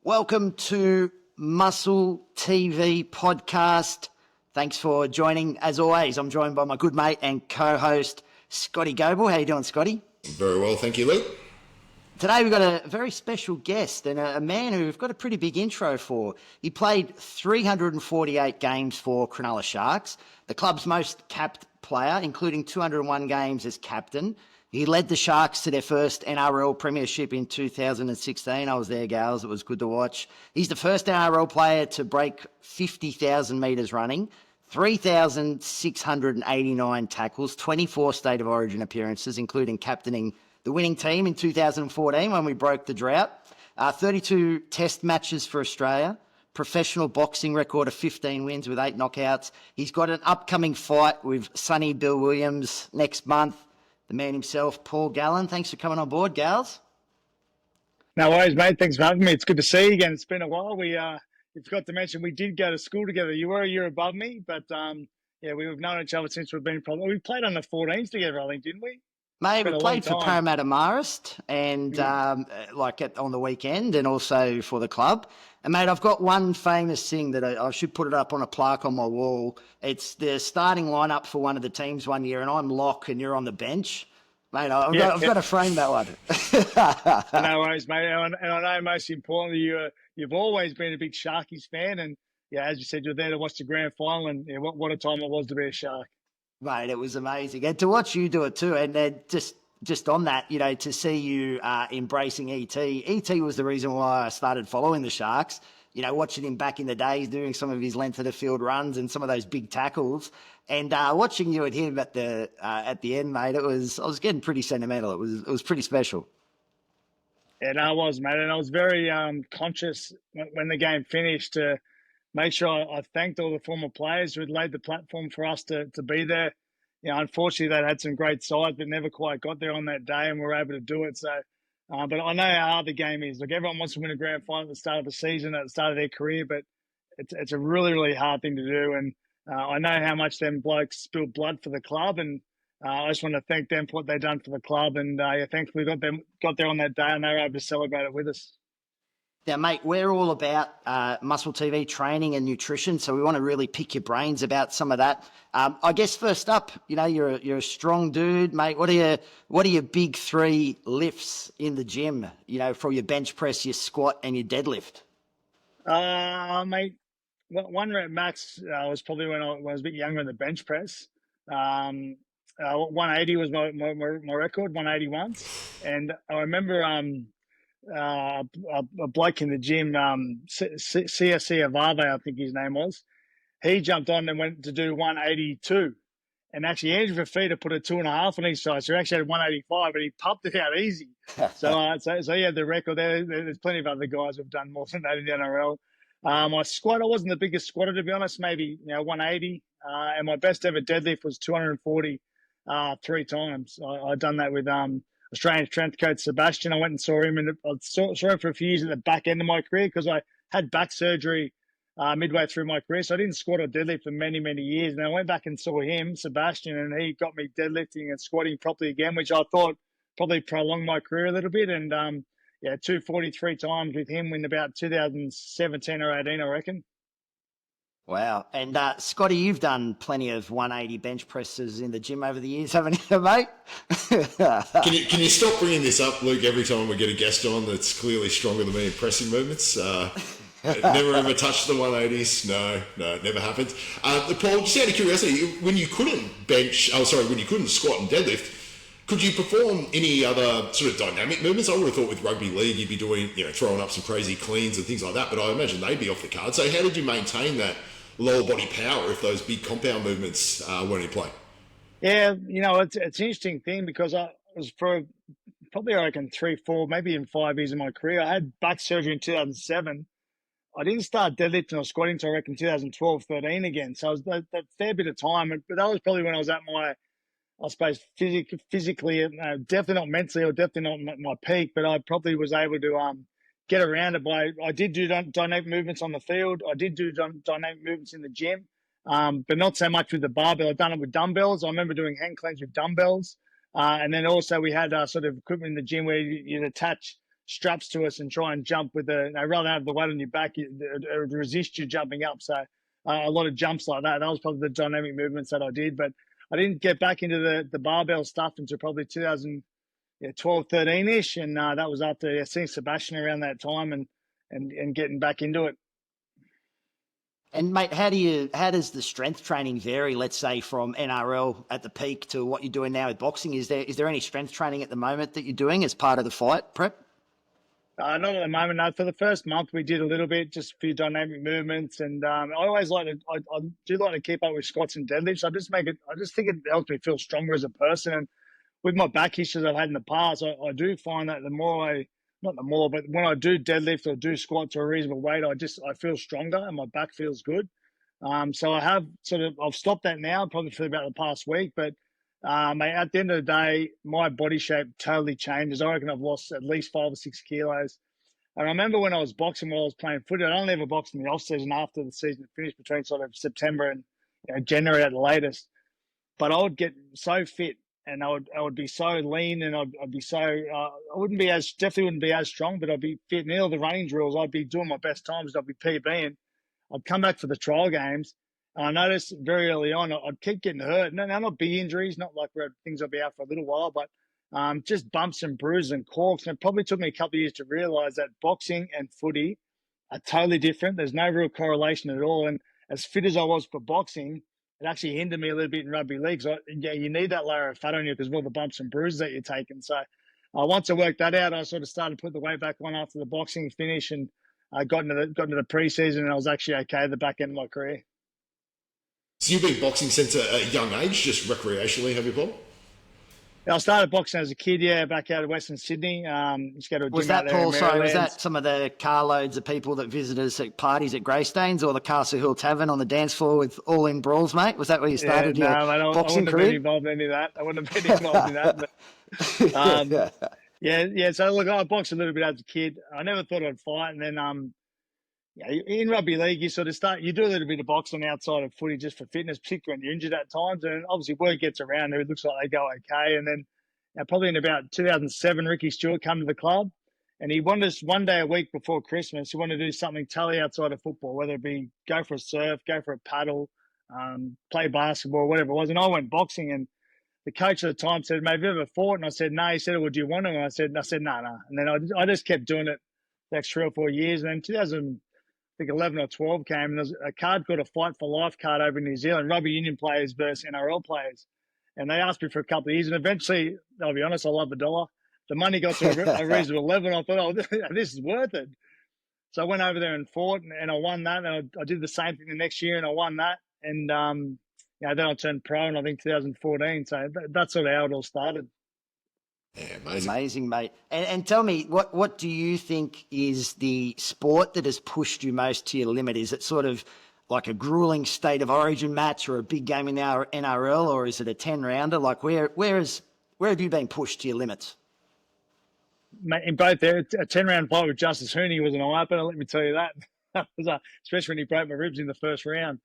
Welcome to Muscle TV podcast. Thanks for joining. As always, I'm joined by my good mate and co-host, Scotty Goble. How you doing, Scotty? Very well, thank you, Luke. Today we've got a very special guest and a man who we've got a pretty big intro for. He played 348 games for Cronulla Sharks, the club's most capped player, including 201 games as captain. He led the Sharks to their first NRL premiership in 2016. I was there, gals. It was good to watch. He's the first NRL player to break 50,000 metres running, 3,689 tackles, 24 State of Origin appearances, including captaining the winning team in 2014 when we broke the drought, 32 test matches for Australia, professional boxing record of 15 wins with 8 knockouts. He's got an upcoming fight with Sonny Bill Williams next month. The man himself, Paul Gallen. Thanks for coming on board, gals. No worries, mate. Thanks for having me. It's good to see you again. It's been a while. We forgot to mention we did go to school together. You were a year above me, but we've known each other since we've been we played under 14s together, I think, didn't we? Mate, we played for Parramatta Marist and on the weekend and also for the club. And, mate, I've got one famous thing that I should put it up on a plaque on my wall. It's the starting lineup for one of the teams one year, and I'm lock and you're on the bench. Mate, I've got to frame that one. No worries, mate. And I know most importantly, you've always been a big Sharkies fan. And, as you said, you're there to watch the grand final. And what a time it was to be a Shark. Mate, it was amazing. And to watch you do it too. And then just on that, to see you embracing ET. ET was the reason why I started following the Sharks. Watching him back in the days, doing some of his length of the field runs and some of those big tackles. And watching you and him at the end, mate, I was getting pretty sentimental. It was pretty special. Yeah, no, it was, mate. And I was very conscious when the game finished to make sure I thanked all the former players who had laid the platform for us to be there. Unfortunately, they had some great sides, but never quite got there on that day, and we were able to do it. So, but I know how hard the game is. Like, everyone wants to win a grand final at the start of the season, at the start of their career, but it's a really, really hard thing to do. And I know how much them blokes spilled blood for the club, and I just want to thank them for what they've done for the club. And thankfully got there on that day, and they were able to celebrate it with us. Now, mate, we're all about Muscle TV training and nutrition, so we want to really pick your brains about some of that. I guess first up, you're a strong dude, mate. What are your big 3 lifts in the gym? For your bench press, your squat, and your deadlift. Mate, one rep max was probably when I was a bit younger in the bench press. 180 was my record, 181, and I remember a bloke in the gym, CSC Avave, I think his name was. He jumped on and went to do 182. And actually, Andrew Fafita put a 2.5 on his side. So he actually had 185, but he pumped it out easy. So he had the record there. There's plenty of other guys who've done more than that in the NRL. My squat, I wasn't the biggest squatter, to be honest, maybe 180. And my best ever deadlift was 240 3 times. I'd done that with Australian strength coach Sebastian. I went and saw him, and I saw him for a few years at the back end of my career because I had back surgery midway through my career. So I didn't squat or deadlift for many, many years. And I went back and saw him, Sebastian, and he got me deadlifting and squatting properly again, which I thought probably prolonged my career a little bit. And 243 times with him in about 2017 or 18, I reckon. Wow. And Scotty, you've done plenty of 180 bench presses in the gym over the years, haven't you, mate? Can you stop bringing this up, Luke, every time we get a guest on that's clearly stronger than me in pressing movements? Never ever touched the 180s. No, it never happened. Paul, just out of curiosity, when you couldn't squat and deadlift, could you perform any other sort of dynamic movements? I would have thought with rugby league you'd be doing, throwing up some crazy cleans and things like that, but I imagine they'd be off the card. So how did you maintain that lower body power if those big compound movements weren't in play? Yeah, it's an interesting thing because I was for probably, I reckon, 3, 4, maybe even 5 years of my career. I had back surgery in 2007. I didn't start deadlifting or squatting until I reckon 2012, 13 again. So it was that fair bit of time. But that was probably when I was at my, I suppose, physically, definitely not mentally or definitely not at my peak, but I probably was able to get around it I did do dynamic movements on the field. I did do dynamic movements in the gym, but not so much with the barbell. I've done it with dumbbells. I remember doing hand cleans with dumbbells. And then also we had sort of equipment in the gym where you'd attach straps to us and try and jump with rather than have the weight on your back, it would resist you jumping up. So a lot of jumps like that. That was probably the dynamic movements that I did. But I didn't get back into the barbell stuff until probably 2012, 13-ish. And that was after seeing Sebastian around that time and getting back into it. And mate, how does the strength training vary, let's say, from NRL at the peak to what you're doing now with boxing? Is there any strength training at the moment that you're doing as part of the fight prep? Not at the moment, no. For the first month, we did a little bit, just a few dynamic movements, and I always I do like to keep up with squats and deadlifts. I just think it helps me feel stronger as a person. And with my back issues I've had in the past, I do find that but when I do deadlift or do squats or a reasonable weight, I feel stronger and my back feels good. So I've stopped that now, probably for about the past week, but at the end of the day, my body shape totally changes. I reckon I've lost at least 5 or 6 kilos. I remember when I was boxing, while I was playing footy, I only ever boxed in the off season after the season finished, between sort of September and January at the latest. But I would get so fit and I would be so lean, and I'd be so I definitely wouldn't be as strong, but I'd be fit. And all the running drills, I'd be doing my best times. I'd be PBing. I'd come back for the trial games. And I noticed very early on, I'd keep getting hurt. No, not big injuries, not like things I'd be out for a little while, but just bumps and bruises and corks. And it probably took me a couple of years to realize that boxing and footy are totally different. There's no real correlation at all. And as fit as I was for boxing, it actually hindered me a little bit in rugby league. So, you need that layer of fat on you because of all the bumps and bruises that you're taking. So once I worked that out, I sort of started to put the weight back on after the boxing finish, and I got into the preseason, and I was actually okay at the back end of my career. So you've been boxing since a young age, just recreationally, have you, Paul? I started boxing as a kid, back out of Western Sydney. Just go to a gym out there. Was that some of the carloads of people that visited us at parties at Greystanes, or the Castle Hill Tavern on the dance floor with all in brawls, mate? Was that where you started your boxing career? I wouldn't have been involved in any of that. I wouldn't have been involved in that. But, So look, I boxed a little bit as a kid. I never thought I'd fight, and then in rugby league, you do a little bit of boxing outside of footy just for fitness, particularly when you're injured at times. And obviously word gets around, it looks like they go okay. And then probably in about 2007, Ricky Stewart came to the club, and he wanted us one day a week before Christmas. He wanted to do something totally outside of football, whether it be go for a surf, go for a paddle, play basketball, whatever it was. And I went boxing, and the coach at the time said, "Mate, have you ever fought?" And I said, "No." He said, "Well, do you want to?" And I said, "No." And then I just kept doing it the next 3 or 4 years. And then 2011 or 12 came, and there's a card called a Fight for Life card over in New Zealand, rugby union players versus NRL players. And they asked me for a couple of years, and eventually, I'll be honest, I love the dollar. The money got to a reasonable level, and I thought, this is worth it. So I went over there and fought, and I won that. And I did the same thing the next year, and I won that. And then I turned pro in, I think, 2014. So that's sort of how it all started. Yeah, amazing, mate. And tell me, what do you think is the sport that has pushed you most to your limit? Is it sort of like a grueling state of origin match or a big game in our NRL, or is it a 10-rounder? Like where have you been pushed to your limits? In both there, a 10-round fight with Justice Hooney was an eye-opener, let me tell you that. Especially when he broke my ribs in the first round.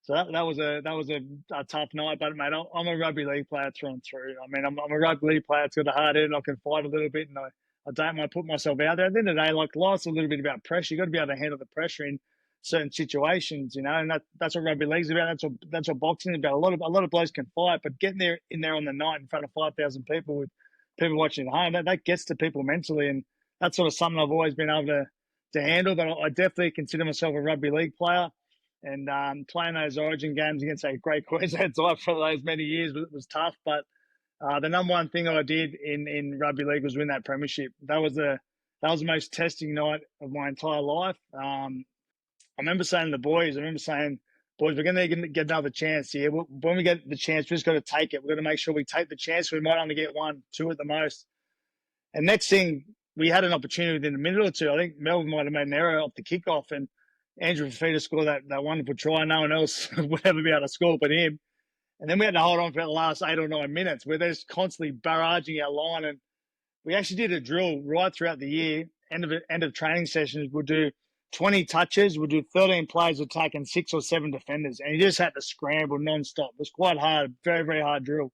So that was a tough night. But mate, I'm a rugby league player through and through. I mean, I'm a rugby league player. It's got a hard head, and I can fight a little bit, and I don't mind putting myself out there. At the end of the day, like, life's a little bit about pressure. You got to be able to handle the pressure in certain situations, and that's what rugby league's about. That's what boxing is about. A lot of blokes can fight, but getting in there on the night in front of 5,000 people with people watching at home, that gets to people mentally, and that's sort of something I've always been able to handle. But I definitely consider myself a rugby league player. And playing those Origin games against a great Queensland side for those many years was tough. But the number one thing I did in rugby league was win that premiership. That was the most testing night of my entire life. I remember saying to the boys, boys, we're going to get another chance here. When we get the chance, we just got to take it. We've got to make sure we take the chance. We might only get 1, 2 at the most. And next thing, we had an opportunity within a minute or two. I think Melbourne might have made an error off the kickoff, and Andrew Fafita scored that wonderful try. No one else would ever be able to score but him. And then we had to hold on for the last 8 or 9 minutes where they're just constantly barraging our line. And we actually did a drill right throughout the year. End of training sessions, we'll do 20 touches. We'll do 13 players attacking 6 or 7 defenders. And you just had to scramble non-stop. It was quite hard, very, very hard drill.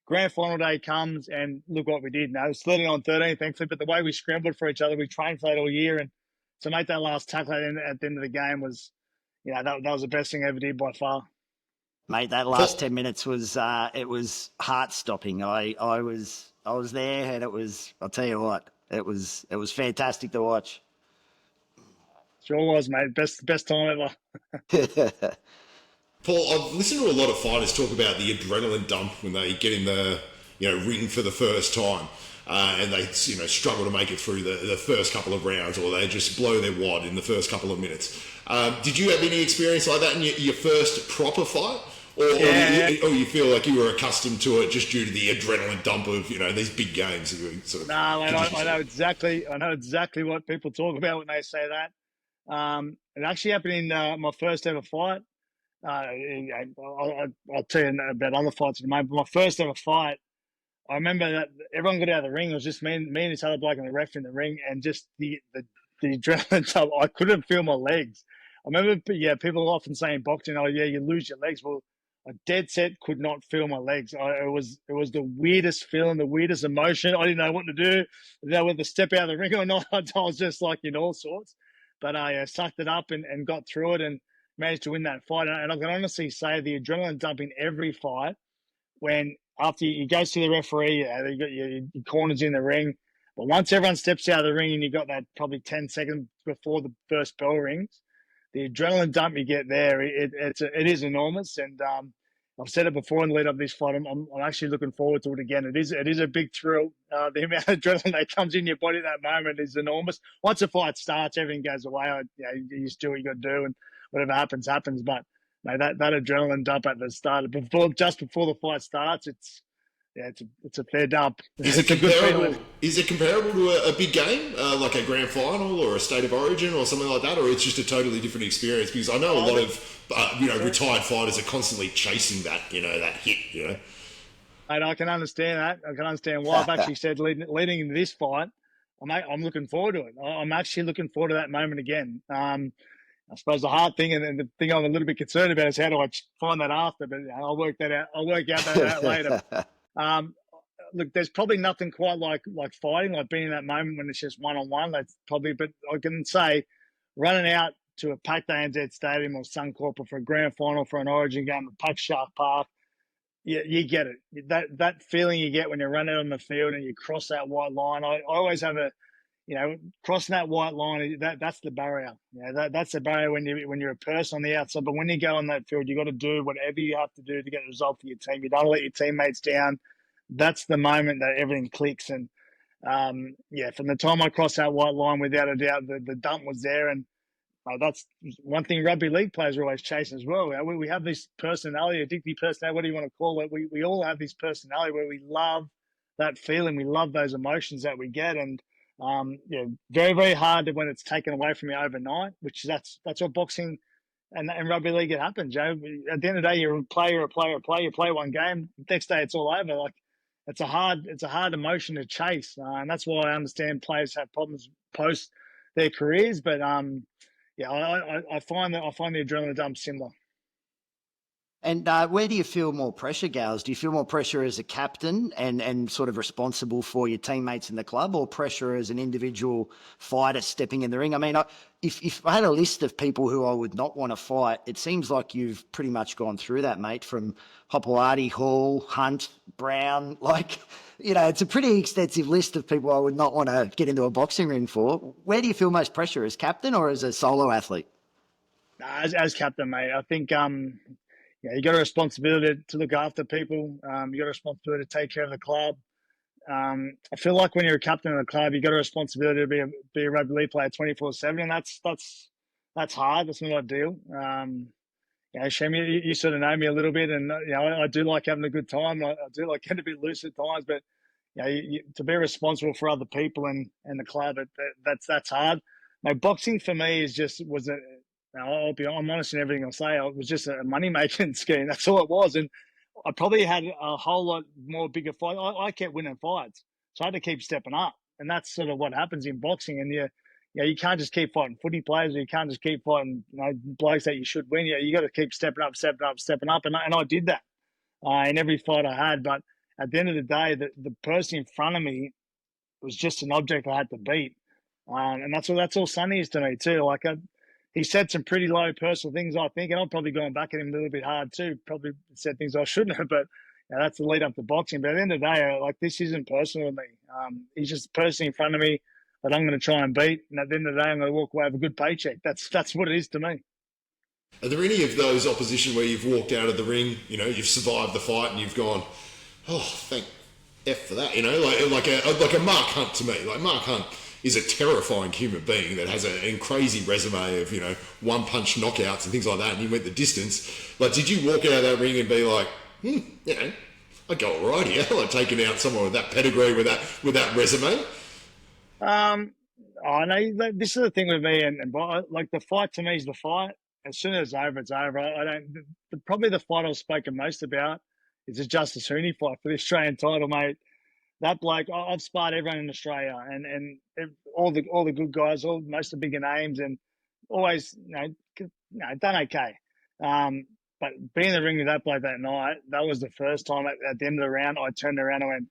grand final day comes, and look what we did. Now, it's 13-13, thankfully, but the way we scrambled for each other, we trained for that all year, and to make that last tackle at the end of the game was, that was the best thing I ever did by far. Mate, that last 10 minutes was it was heart stopping. I was there, and I'll tell you what, it was fantastic to watch. Sure was, mate. Best time ever. Paul, I've listened to a lot of fighters talk about the adrenaline dump when they get in the ring for the first time, and they struggle to make it through the first couple of rounds, or they just blow their wad in the first couple of minutes. Did you have any experience like that in your first proper fight? Or you feel like you were accustomed to it just due to the adrenaline dump of these big games? No, I know exactly what people talk about when they say that. It actually happened in my first ever fight. I'll tell you about other fights in a moment. But my first ever fight, I remember that everyone got out of the ring. It was just me and this other bloke and the ref in the ring, and just the adrenaline dump. I couldn't feel my legs. I remember, people often saying boxing, "Oh yeah, you lose your legs." Well, I dead set could not feel my legs. It was the weirdest feeling, the weirdest emotion. I didn't know what to do. I didn't know whether to step out of the ring or not. I was just like in all sorts. But I sucked it up and got through it and managed to win that fight. And I can honestly say the adrenaline dump in every fight, when after you go to the referee, you got your corners in the ring. But once everyone steps out of the ring and you've got that probably 10 seconds before the first bell rings, the adrenaline dump you get there, it is enormous. And I've said it before in the lead up to this fight. I'm actually looking forward to it again. It is a big thrill. The amount of adrenaline that comes in your body at that moment is enormous. Once the fight starts, everything goes away. You just do what you got to do, and whatever happens. But that adrenaline dump at the start, just before the fight starts, it's a fair dump. Is it comparable? Is it comparable to a big game, like a grand final or a state of origin or something like that, or it's just a totally different experience? Because I know a lot of retired fighters are constantly chasing that that hit. And I can understand that. I can understand why. I've actually said leading into this fight, I'm looking forward to it. I'm actually looking forward to that moment again. I suppose the hard thing and the thing I'm a little bit concerned about is how do I find that after, but I'll work that out. I'll work out that later. Look, there's probably nothing quite like fighting, like being in that moment when it's just one-on-one. That's probably, but I can say running out to a packed ANZ Stadium or Suncorp or for a grand final for an Origin game at Puck Shark Park, you get it. That feeling you get when you run out on the field and you cross that white line. I always have crossing that white line, that's the barrier. That's the barrier when you're a person on the outside. But when you go on that field, you got to do whatever you have to do to get a result for your team. You don't let your teammates down. That's the moment that everything clicks. And from the time I crossed that white line, without a doubt, the dump was there. And that's one thing rugby league players are always chasing as well. We have this personality, addictive personality, what do you want to call it? We all have this personality where we love that feeling. We love those emotions that we get. And very, very hard when it's taken away from you overnight, which that's what boxing and rugby league it happens. At the end of the day, you're a player. You play one game, next day it's all over. Like it's a hard emotion to chase, and that's why I understand players have problems post their careers. But I find the adrenaline dump similar. And where do you feel more pressure, Gals? Do you feel more pressure as a captain and sort of responsible for your teammates in the club, or pressure as an individual fighter stepping in the ring? I mean, if I had a list of people who I would not want to fight, it seems like you've pretty much gone through that, mate, from Hopewadi, Hall, Hunt, Brown. It's a pretty extensive list of people I would not want to get into a boxing ring for. Where do you feel most pressure, as captain or as a solo athlete? As captain, mate, I think you got a responsibility to look after people. You got a responsibility to take care of the club. I feel like when you're a captain of the club, you got a responsibility to be a rugby league player 24/7, and that's hard. That's not ideal. Shem, you sort of know me a little bit, and I do like having a good time. I do like getting a bit loose at times, but to be responsible for other people and the club, that's hard. Boxing for me I'm honest in everything I say. It was just a money-making scheme. That's all it was. And I probably had a whole lot more bigger fight. I kept winning fights, so I had to keep stepping up. And that's sort of what happens in boxing. And you can't just keep fighting footy players, or you can't just keep fighting blokes that you should win. You got to keep stepping up. And I did that in every fight I had. But at the end of the day, the person in front of me was just an object I had to beat. And that's all Sonny is to me too. Like he said some pretty low personal things, I think, and I'm probably going back at him a little bit hard too. Probably said things I shouldn't have, but that's the lead up to boxing. But at the end of the day, like this isn't personal to me. He's just a person in front of me that I'm going to try and beat, and at the end of the day, I'm going to walk away with a good paycheck. That's what it is to me. Are there any of those opposition where you've walked out of the ring, you've survived the fight and you've gone, oh, thank F for that, like a Mark Hunt to me. Like Mark Hunt is a terrifying human being that has a crazy resume of, one-punch knockouts and things like that, and he went the distance. Like, did you walk out of that ring and be like, I go all right here, like taking out someone with that pedigree, with that resume? I know this is the thing with me, and like the fight to me is the fight. As soon as it's over, it's over. I don't. Probably the fight I've spoken most about is the Justice Hooney fight for the Australian title, mate. That bloke, I've sparred everyone in Australia, and all the good guys, most of the bigger names, and always done okay. But being in the ring with that bloke that night, that was the first time at the end of the round I turned around and went,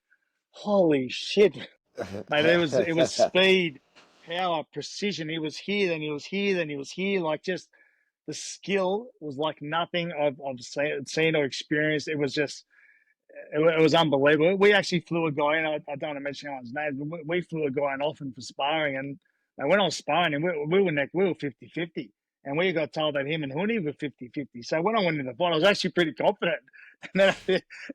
"Holy shit, mate!" It was speed, power, precision. He was here, then he was here, then he was here. Like just the skill was like nothing I've seen or experienced. It was just. It was unbelievable. We actually flew a guy in. I don't want to mention anyone's name, but we flew a guy in often for sparring. And when I was sparring him, we were 50-50. And we got told that him and Hooney were 50-50. So when I went into the fight, I was actually pretty confident. And then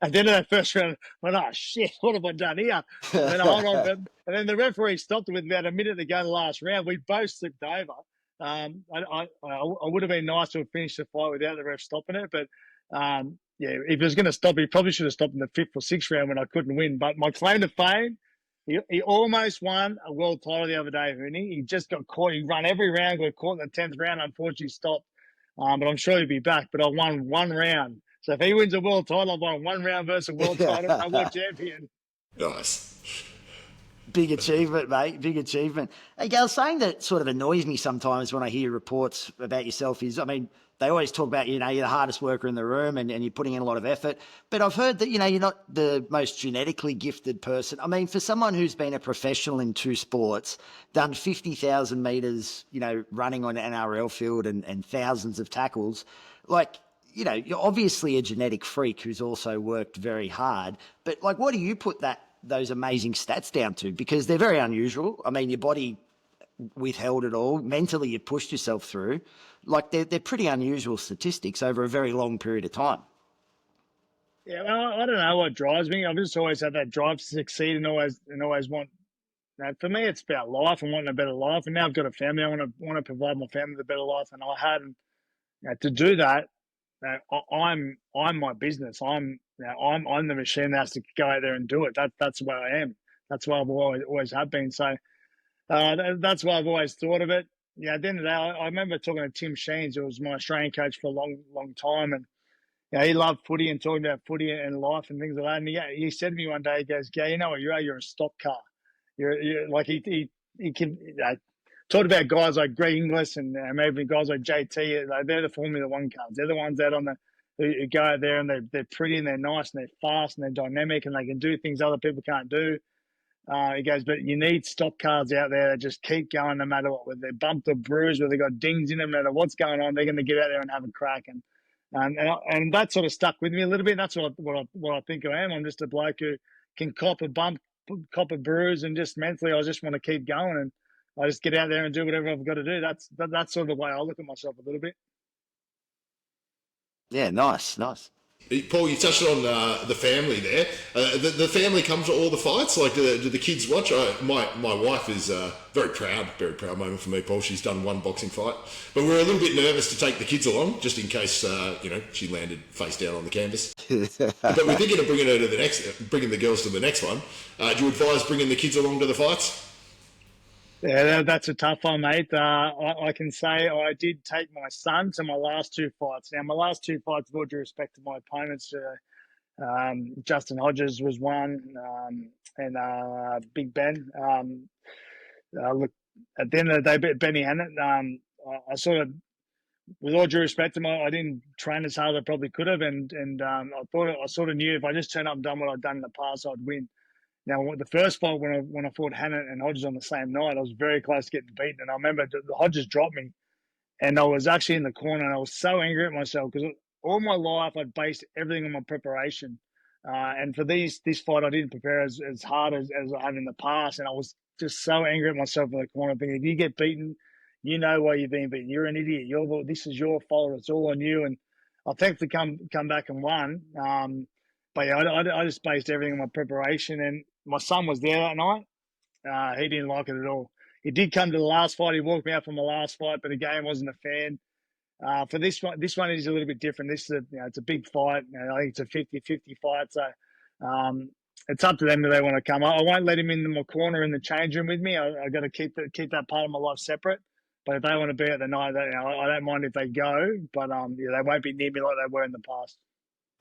at the end of that first round, I went, oh, shit, what have I done here? And then, hold on. And then the referee stopped it with about a minute to go in the last round. We both slipped over. I would have been nice to have finished the fight without the ref stopping it, but if he was going to stop, he probably should have stopped in the 5th or 6th round when I couldn't win. But my claim to fame, he almost won a world title the other day, Hooney. He just got caught. He ran every round, got caught in the 10th round, unfortunately stopped. But I'm sure he'll be back. But I won one round. So if he wins a world title, I've won one round versus a world title. I'm world champion. Nice. Big achievement, mate. Big achievement. Hey, Gal, something that sort of annoys me sometimes when I hear reports about yourself is, they always talk about, you're the hardest worker in the room and you're putting in a lot of effort. But I've heard that, you're not the most genetically gifted person. For someone who's been a professional in 2 sports, done 50,000 metres, running on an NRL field and thousands of tackles, you're obviously a genetic freak who's also worked very hard. But, what do you put those amazing stats down to? Because they're very unusual. Your body withheld it all. Mentally, you pushed yourself through. They're pretty unusual statistics over a very long period of time. Yeah, well, I don't know what drives me. I've just always had that drive to succeed and always want. For me, it's about life and wanting a better life. And now I've got a family. I want to provide my family the better life than I had. And to do that, I'm my business. I'm the machine that has to go out there and do it. That's where I am. That's why I've always have been. So that's why I've always thought of it. Yeah, at the end of the day, I remember talking to Tim Sheens, who was my Australian coach for a long, long time, and he loved footy and talking about footy and life and things like that. And he said to me one day, he goes, "Yeah, you know what you are? You're a stock car. You're like he can." Talked about guys like Greg Inglis and maybe guys like JT. They're the Formula One cars. They're the ones out who go out there and they're pretty and they're nice and they're fast and they're dynamic and they can do things other people can't do. He goes, but you need stock cars out there that just keep going no matter what. Whether they're bumped or bruised, whether they got dings in them, no matter what's going on, they're going to get out there and have a crack. And that sort of stuck with me a little bit. That's what I think I am. I'm just a bloke who can cop a bump, cop a bruise, and just mentally, I just want to keep going and I just get out there and do whatever I've got to do. That's sort of the way I look at myself a little bit. Yeah, nice. Paul, you touched on the family there. The family comes to all the fights. Do the kids watch? My wife is very proud moment for me, Paul. She's done one boxing fight, but we're a little bit nervous to take the kids along just in case she landed face down on the canvas. But we're thinking of bringing the girls to the next one. Do you advise bringing the kids along to the fights? Yeah, that's a tough one, mate. I can say I did take my son to my last 2 fights. Now, my last 2 fights, with all due respect to my opponents, Justin Hodges was one, and Big Ben. Look, at the end of the day, Benny Hannett, I sort of with all due respect to him, I didn't train as hard as I probably could have, and I sort of knew if I just turned up and done what I'd done in the past, I'd win. Now, the first fight when I fought Hannah and Hodges on the same night, I was very close to getting beaten, and I remember the Hodges dropped me, and I was actually in the corner, and I was so angry at myself because all my life I'd based everything on my preparation. And for this fight, I didn't prepare as hard as I have in the past. And I was just so angry at myself in the corner, thinking, if you get beaten, you know why you're being beaten. You're an idiot. This is your fault. It's all on you. And I thankfully come back and won. But yeah, I just based everything on my preparation. And my son was there that night. He didn't like it at all. He did come to the last fight. He walked me out from the last fight, but again, wasn't a fan. For this one is a little bit different. This is it's a big fight. I think it's a 50-50 fight. So it's up to them if they want to come. I won't let him in my corner in the change room with me. I got to keep that part of my life separate. But if they want to be at the night, I don't mind if they go. But they won't be near me like they were in the past.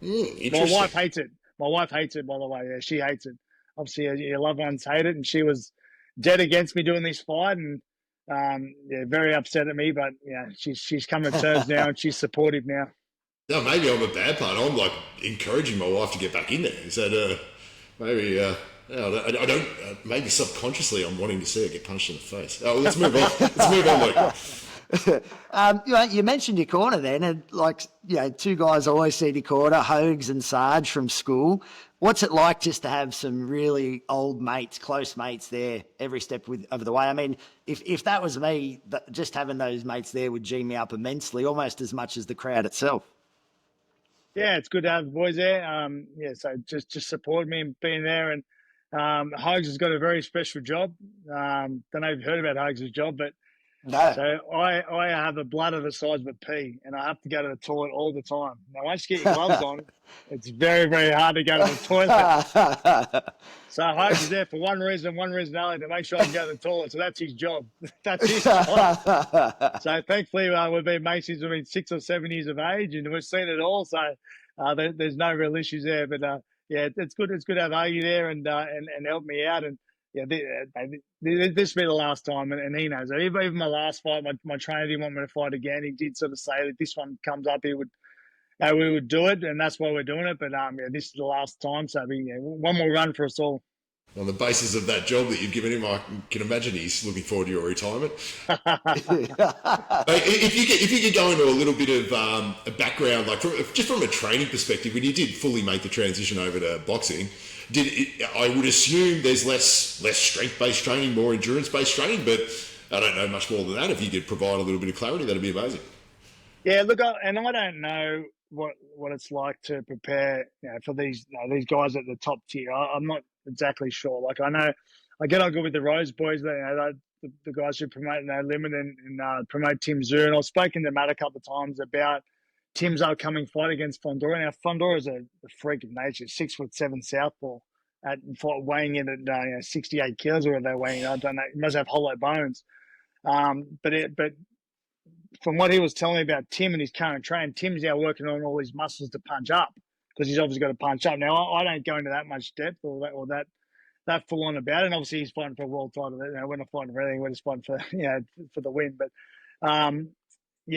My wife hates it. My wife hates it, by the way. Yeah, she hates it. Obviously, your loved ones hate it, and she was dead against me doing this fight, and very upset at me. But she's come to terms now, and she's supportive now. No, maybe I'm a bad part. I'm like encouraging my wife to get back in there. Is that maybe? I don't. Maybe subconsciously, I'm wanting to see her get punched in the face. Oh, let's move on. Let's move on, Luke. You mentioned your corner then, and two guys I always see in your corner, Hogs and Sarge from school. What's it like just to have some really old mates, close mates there every step of the way? I mean, if that was me, just having those mates there would G me up immensely, almost as much as the crowd itself. Yeah, it's good to have the boys there. So just support me and being there. And Hogs has got a very special job. Don't know if you've heard about Hogs' job, but no. So I have a bladder the size of a pea, and I have to go to the toilet all the time. Now, once you get your gloves on, it's very, very hard to go to the toilet. So Hogs is there for one reason only, to make sure I can go to the toilet. So that's his job. That's his job. So thankfully, we've been mates since we've been 6 or 7 years of age, and we've seen it all. So there's no real issues there. But it's good. It's good to have Hogie there and help me out. And this will be the last time, and he knows it. Even my last fight, my trainer didn't want me to fight again. He did sort of say that this one comes up, we would do it, and that's why we're doing it. But this is the last time, so one more run for us all. On the basis of that job that you've given him, I can imagine he's looking forward to your retirement. If you could go into a little bit of a background, like just from a training perspective, when you did fully make the transition over to boxing, I would assume there's less strength-based training, more endurance-based training, but I don't know much more than that. If you could provide a little bit of clarity, that'd be amazing. Yeah, look, I don't know what it's like to prepare for these guys at the top tier. I'm not exactly sure. Like, I know I get on good with the Rose boys, the guys who promote No Limit and promote Tim Zoo, and I've spoken to Matt a couple of times about Tim's upcoming fight against Fondora. Now, Fondora is a freak of nature, 6'7" southpaw, weighing in at 68 kilos, or they're weighing. I don't know. He must have hollow bones. But from what he was telling me about Tim and his current training, Tim's now working on all his muscles to punch up, because he's obviously got to punch up. Now, I don't go into that much depth or that full on about it. And obviously, he's fighting for a world title. We're not fighting for anything. We're just fighting for the win. But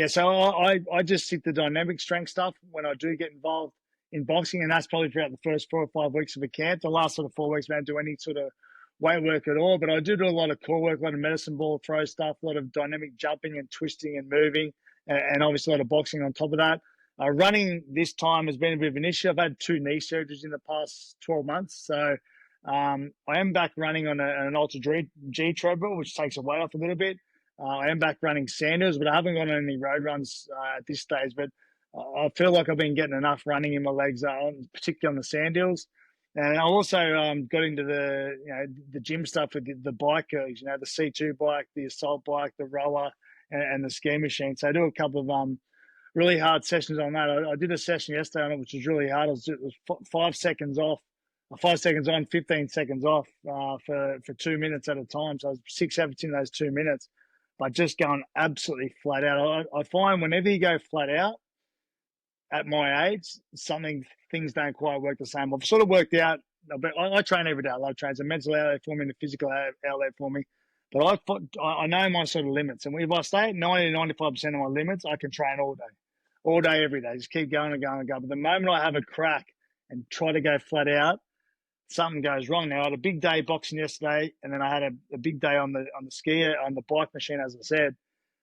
so I just stick to dynamic strength stuff when I do get involved in boxing, and that's probably throughout the first 4 or 5 weeks of a camp. The last sort of 4 weeks, I don't do any sort of weight work at all, but I do a lot of core work, a lot of medicine ball throw stuff, a lot of dynamic jumping and twisting and moving, and obviously a lot of boxing on top of that. Running this time has been a bit of an issue. I've had 2 knee surgeries in the past 12 months, so I am back running on an Ultra G treadmill, which takes a weight off a little bit. I am back running sandals, but I haven't gone on any road runs at this stage. But I feel like I've been getting enough running in my legs, particularly on the sand-hills. And I also got into the gym stuff with the bikers, the C2 bike, the assault bike, the rower, and the ski machine. So I do a couple of really hard sessions on that. I did a session yesterday on it, which was really hard. It was 5 seconds off, 5 seconds on, 15 seconds off for 2 minutes at a time. So I was 6 efforts in those 2 minutes, but just going absolutely flat out. I find whenever you go flat out, at my age, things don't quite work the same. I've sort of worked out, but I train every day. I love training. It's a mental outlet for me and a physical outlet for me. But I know my sort of limits. And if I stay at 90 to 95% of my limits, I can train all day, every day. Just keep going and going and going. But the moment I have a crack and try to go flat out, something goes wrong. Now, I had a big day boxing yesterday, and then I had a big day on the skier, on the bike machine, as I said.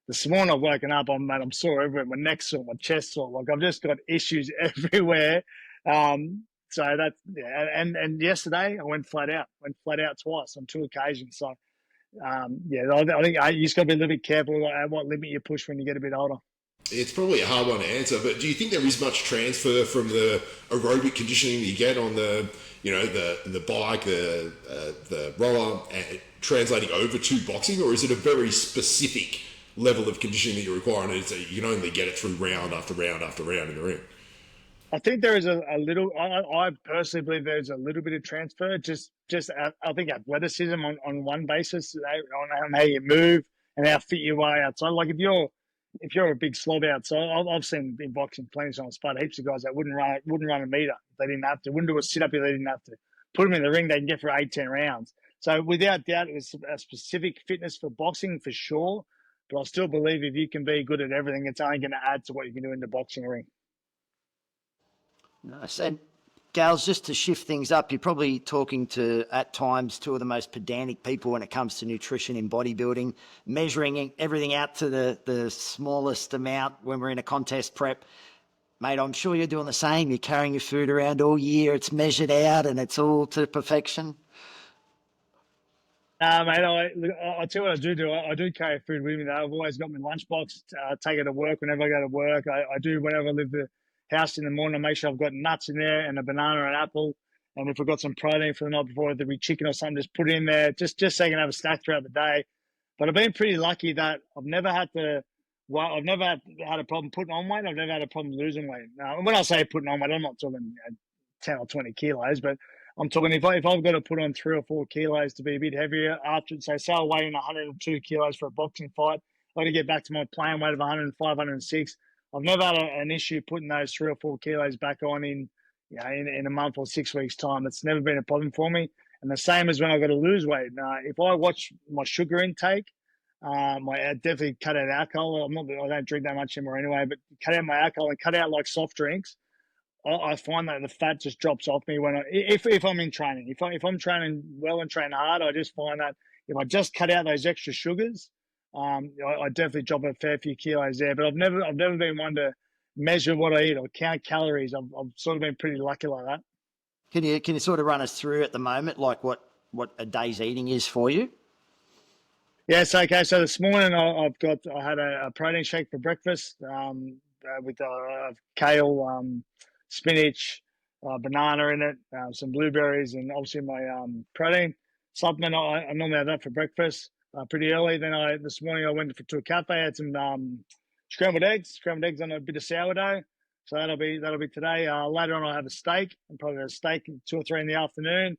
This morning I've woken up, I'm sore everywhere. My neck's sore, my chest's sore. Like, I've just got issues everywhere. So that's, yeah. And yesterday I went flat out twice on 2 occasions. So, yeah, I think you just got to be a little bit careful at what limit you push when you get a bit older. It's probably a hard one to answer, but do you think there is much transfer from the aerobic conditioning that you get on the bike, the roller, translating over to boxing, or is it a very specific level of conditioning that you require, and you can only get it through round after round after round in the ring? I think there is a little. I personally believe there's a little bit of transfer. Just I think athleticism on one basis, on how you move and how fit you are outside. Like, if you're a big slob outside, I've seen in boxing plenty of times, spot heaps of guys that wouldn't run a meter if they didn't have to, wouldn't do a sit up if they didn't have to. Put them in the ring, they can get for 8-10 rounds. So without doubt, it's a specific fitness for boxing for sure. But I still believe if you can be good at everything, it's only going to add to what you can do in the boxing ring. Nice. And Gals, just to shift things up, you're probably talking to, at times, two of the most pedantic people when it comes to nutrition in bodybuilding, measuring everything out to the smallest amount when we're in a contest prep. Mate, I'm sure you're doing the same. You're carrying your food around all year. It's measured out and it's all to perfection. Mate, I'll tell you what I do. I do carry food with me, though. I've always got my lunchbox, take it to work whenever I go to work. I do whenever I leave the house in the morning. I make sure I've got nuts in there and a banana and apple. And if I've got some protein for the night before, whether it be chicken or something, just put it in there, just so I can have a snack throughout the day. But I've been pretty lucky that I've never had a problem putting on weight. I've never had a problem losing weight. Now, when I say putting on weight, I'm not talking 10 or 20 kilos, but I'm talking if I've got to put on 3 or 4 kilos to be a bit heavier after, say I weigh in 102 kilos for a boxing fight, I've got to get back to my playing weight of 105, 106. I've never had an issue putting those 3 or 4 kilos back on in a month or 6 weeks' time. It's never been a problem for me. And the same as when I've got to lose weight. If I watch my sugar intake, I definitely cut out alcohol. I don't drink that much anymore anyway, but cut out my alcohol and cut out like soft drinks. I find that the fat just drops off me if I'm in training. If I'm training well and training hard, I just find that if I just cut out those extra sugars, I definitely drop a fair few kilos there. But I've never been one to measure what I eat or count calories. I've sort of been pretty lucky like that. Can you sort of run us through at the moment, like what a day's eating is for you? Yes, okay. So this morning I had a protein shake for breakfast with kale, spinach, banana in it, some blueberries, and obviously my protein supplement. I normally have that for breakfast pretty early. Then this morning I went to a cafe, had some scrambled eggs on a bit of sourdough. So that'll be today. Later on I'll have a steak, and probably a steak at 2 or 3 in the afternoon.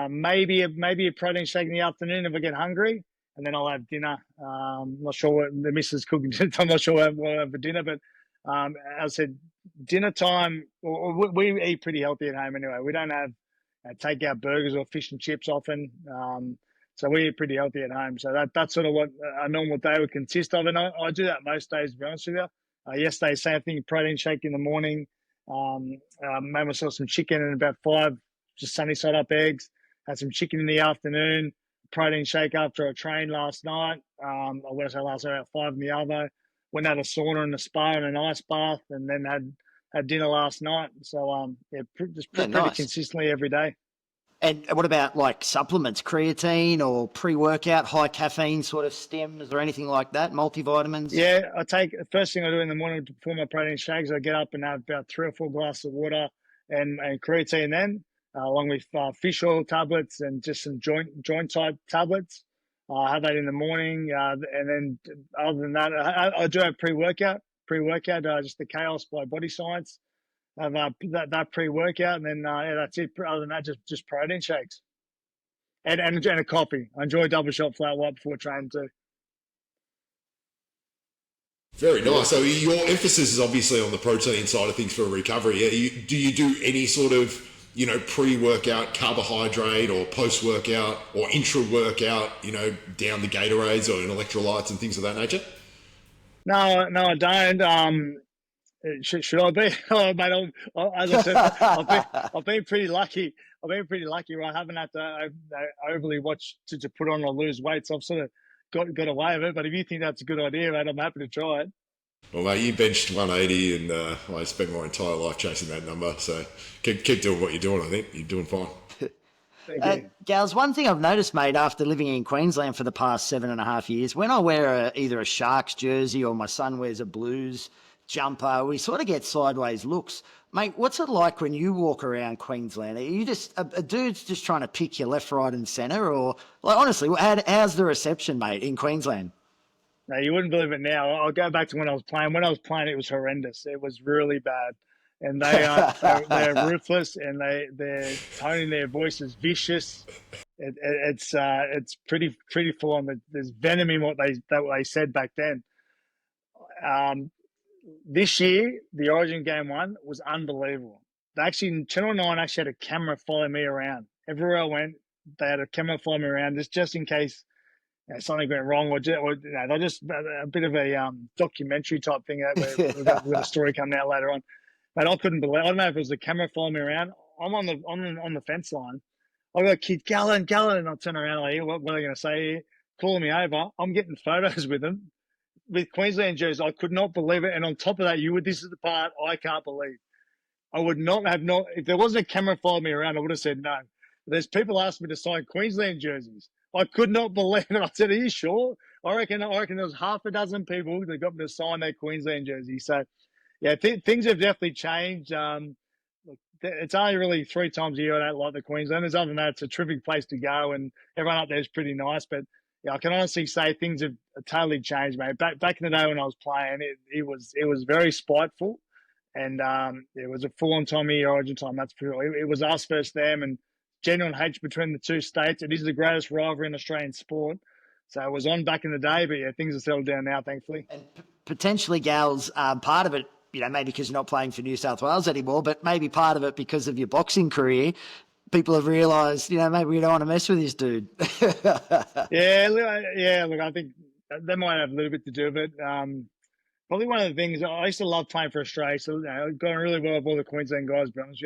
Maybe a protein shake in the afternoon if I get hungry, and then I'll have dinner. I'm not sure what the missus cooking. I'm not sure what I'll have for dinner, but as I said, dinner time. We eat pretty healthy at home anyway. We don't have takeout burgers or fish and chips often. So we eat pretty healthy at home. So that's sort of what a normal day would consist of, and I do that most days, to be honest with you. Yesterday, same thing, protein shake in the morning. Made myself some chicken and about 5 just sunny side up eggs. Had some chicken in the afternoon. Protein shake after I trained last night. I want to say last night about 5 in the arvo. Went out a sauna and a spa and an ice bath, and then had dinner last night. So pretty nice. Consistently every day. And what about like supplements, creatine or pre-workout, high caffeine sort of stims or anything like that, multivitamins? Yeah, the first thing I do in the morning before my protein shakes, I get up and have about 3 or 4 glasses of water and creatine then, along with fish oil tablets and just some joint type tablets. I have that in the morning, and then other than that, I do have pre-workout, just the Chaos by Body Science. Have that pre-workout, and then that's it. Other than that, just protein shakes and a coffee. I enjoy a double shot flat white before training too. Very nice. So your emphasis is obviously on the protein side of things for recovery. Do you do any sort of pre-workout carbohydrate or post-workout or intra-workout, down the Gatorades or in electrolytes and things of that nature? No, I don't. Should I be? Oh, mate, as I said, I've been pretty lucky. I've been pretty lucky where I haven't had to overly watch to put on or lose weight. So I've sort of got away with it. But if you think that's a good idea, mate, I'm happy to try it. Well, mate, you benched 180 and I spent my entire life chasing that number. So keep doing what you're doing. I think you're doing fine. Gals, one thing I've noticed, mate, after living in Queensland for the past 7.5 years, when I wear either a Sharks jersey or my son wears a Blues jumper, we sort of get sideways looks. Mate, what's it like when you walk around Queensland? Are you just a dude's just trying to pick you left, right, and centre, or like honestly, how's the reception, mate, in Queensland? No, you wouldn't believe it now. I'll go back to when I was playing. When I was playing, it was horrendous. It was really bad. And they're ruthless, and their tone in their voice is vicious. It's pretty full on. There's venom in what they said back then. This year, the Origin game 1 was unbelievable. Channel 9 actually had a camera follow me around everywhere I went. They had a camera follow me around just in case something went wrong, or they're just a bit of a documentary type thing. We've got a story coming out later on. But I couldn't believe. I don't know if it was the camera following me around. I'm on the fence line. I got kid Gallen, and I turn around like, what are they going to say here? Calling me over. I'm getting photos with them with Queensland jerseys. I could not believe it. And on top of that, this is the part I can't believe. I would not have if there wasn't a camera following me around, I would have said no. There's people asking me to sign Queensland jerseys. I could not believe it. I said, are you sure? I reckon there was half a dozen people that got me to sign their Queensland jersey. So, yeah, things have definitely changed. It's only really 3 times a year I don't like the Queenslanders. Other than that, it's a terrific place to go, and everyone up there is pretty nice. But yeah, I can honestly say things have totally changed, mate. Back in the day when I was playing, it was very spiteful, and it was a full-on time of year Origin time. That's for sure. It was us versus them, and genuine hate between the two states. It is the greatest rivalry in Australian sport. So it was on back in the day, but yeah, things have settled down now, thankfully. And potentially, Gals, part of it, maybe because you're not playing for New South Wales anymore, but maybe part of it because of your boxing career, people have realised, maybe we don't want to mess with this dude. Yeah, look, I think that might have a little bit to do with it. Probably one of the things, I used to love playing for Australia, so going really well with all the Queensland guys, to be honest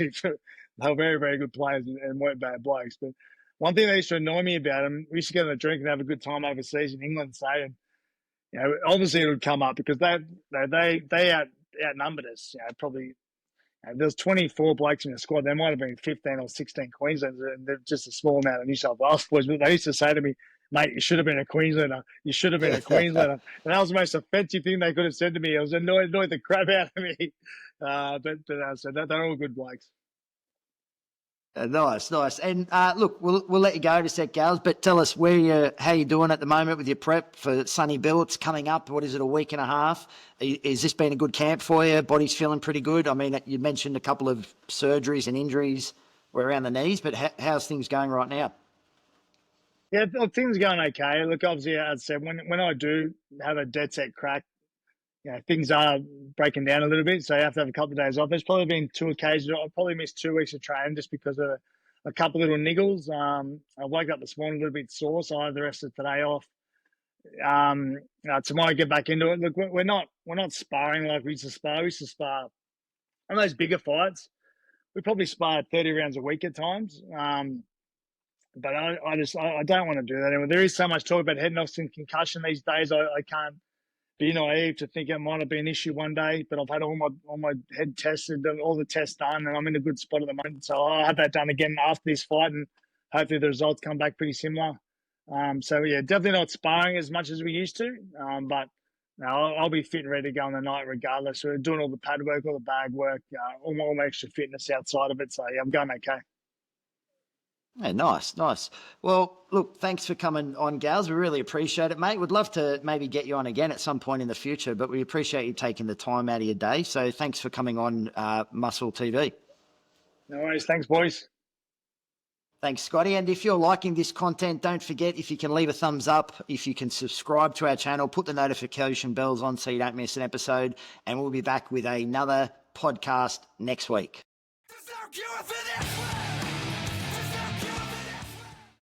with you. They were very, very good players and weren't bad blokes. But one thing that used to annoy me about them, we used to go to a drink and have a good time overseas in England, say, and obviously it would come up because they outnumbered us. Probably there was 24 blokes in the squad. There might have been 15 or 16 Queenslanders, and they're just a small amount of New South Wales boys. But they used to say to me, "Mate, you should have been a Queenslander. You should have been a Queenslander." And that was the most offensive thing they could have said to me. It was annoyed the crap out of me. So they're all good blokes. Nice. And look, we'll let you go to sec, Gals, but tell us how you doing at the moment with your prep for Sunny Bill. It's coming up. What is it, a week and a half? Has this been a good camp for you? Body's feeling pretty good? I mean, you mentioned a couple of surgeries and injuries around the knees, but how's things going right now? Yeah, things are going okay. Look, obviously, as I said, when I do have a dead set crack, things are breaking down a little bit, so you have to have a couple of days off. There's probably been 2 occasions. I've probably missed 2 weeks of training just because of a couple of little niggles. I woke up this morning a little bit sore, so I had the rest of today off. Tomorrow get back into it. Look, we're not sparring like we used to spar. We used to spar on those bigger fights. We probably spar 30 rounds a week at times. But I don't want to do that anymore. There is so much talk about head knocks and concussion these days. I can't be naive to think it might have been an issue one day, but I've had all my head tests and all the tests done, and I'm in a good spot at the moment. So I'll have that done again after this fight, and hopefully the results come back pretty similar. So yeah, definitely not sparring as much as we used to, but I'll be fit and ready to go on the night regardless. We're doing all the pad work, all the bag work, all my extra fitness outside of it. So yeah, I'm going okay. Hey, nice. Well, look, thanks for coming on, Gals. We really appreciate it, mate. We'd love to maybe get you on again at some point in the future, but we appreciate you taking the time out of your day. So thanks for coming on MuscleTV. No worries. Thanks, boys. Thanks, Scotty. And if you're liking this content, don't forget, if you can leave a thumbs up, if you can subscribe to our channel, put the notification bells on so you don't miss an episode, and we'll be back with another podcast next week. arguing for this.